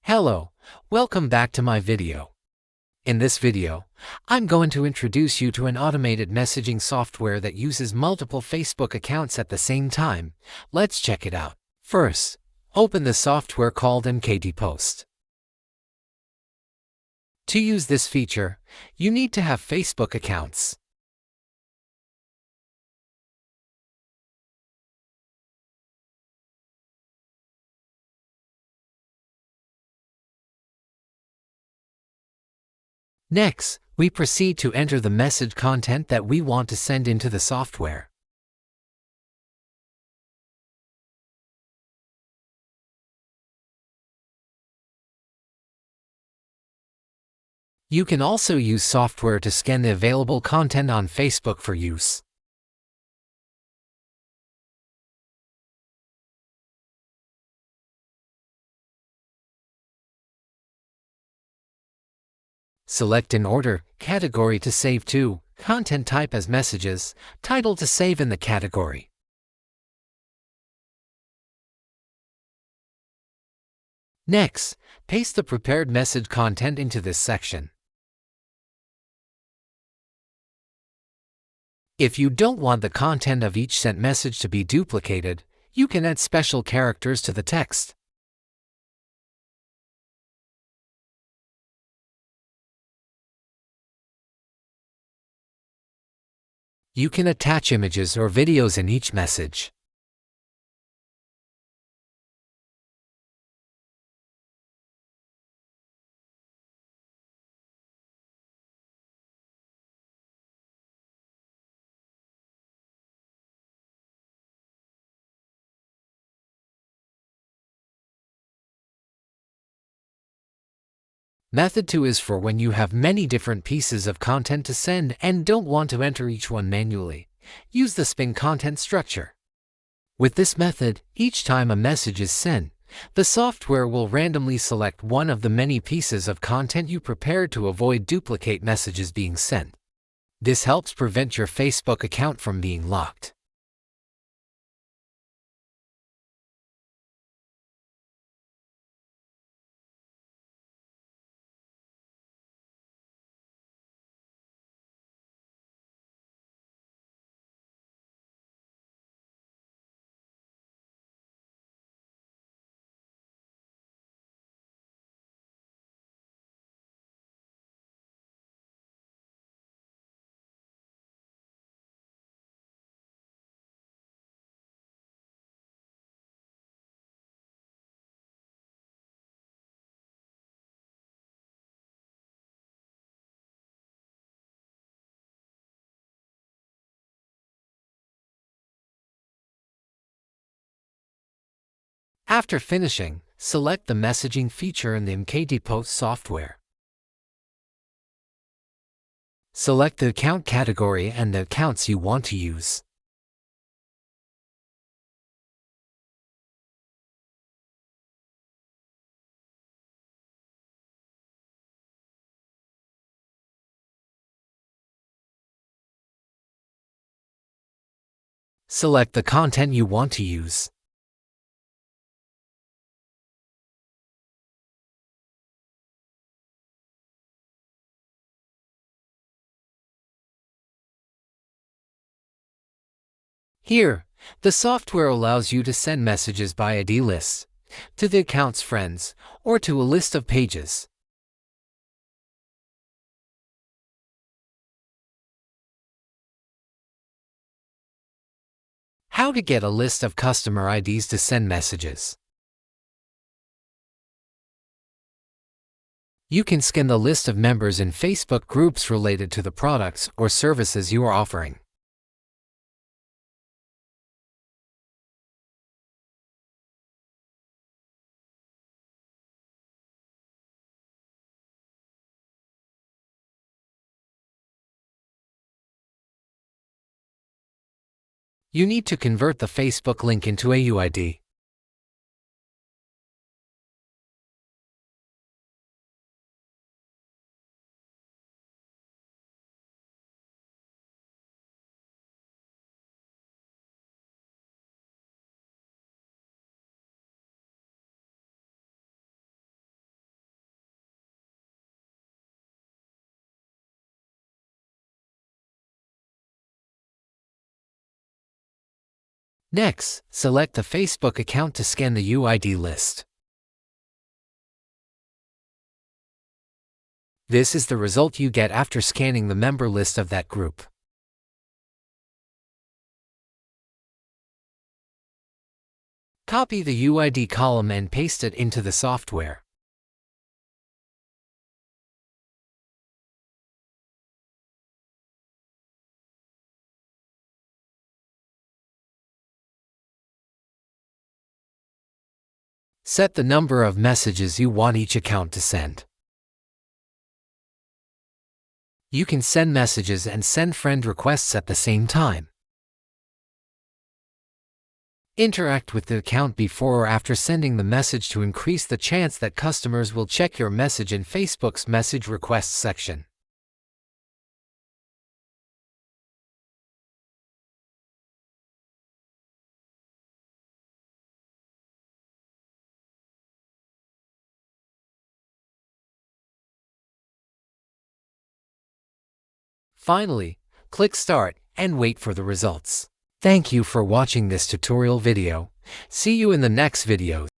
Hello, welcome back to my video. In this video, I'm going to introduce you to an automated messaging software that uses multiple Facebook accounts at the same time. Let's check it out. First, open the software called 𝐓𝐞𝐥𝐞𝐠𝐫𝐚. To use this feature, you need to have Facebook accounts. Next, we proceed to enter the message content that we want to send into the software. You can also use software to scan the available content on Facebook for use. Select an order, category to save to, content type as messages, title to save in the category. Next, paste the prepared message content into this section. If you don't want the content of each sent message to be duplicated, you can add special characters to the text. You can attach images or videos in each message. ManhTu is for when you have many different pieces of content to send and don't want to enter each one manually. Use the 𝐓𝐶 content structure. With this method, each time a message is sent, the software will randomly select one of the many pieces of content you prepared to avoid duplicate messages being sent. This helps prevent your Facebook account from being locked. After finishing, select the messaging feature in the 𝐓𝐞𝐥𝐞𝐠 software. Select the account category and the accounts you want to use. Select the content you want to use. Here, the software allows you to send messages by ID lists, to the account's friends, or to a list of pages. How to get a list of customer IDs to send messages. You can scan the list of members in Facebook groups related to the products or services you are offering. You need to convert the Facebook link into a UID. Next, select the Facebook account to scan the UID list. This is the result you get after scanning the member list of that group. Copy the UID column and paste it into the software. Set the number of messages you want each account to send. You can send messages and send friend requests at the same time. Interact with the account before or after sending the message to increase the chance that customers will check your message in Facebook's message requests section. Finally, click Start and wait for the results. Thank you for watching this tutorial video. See you in the next video.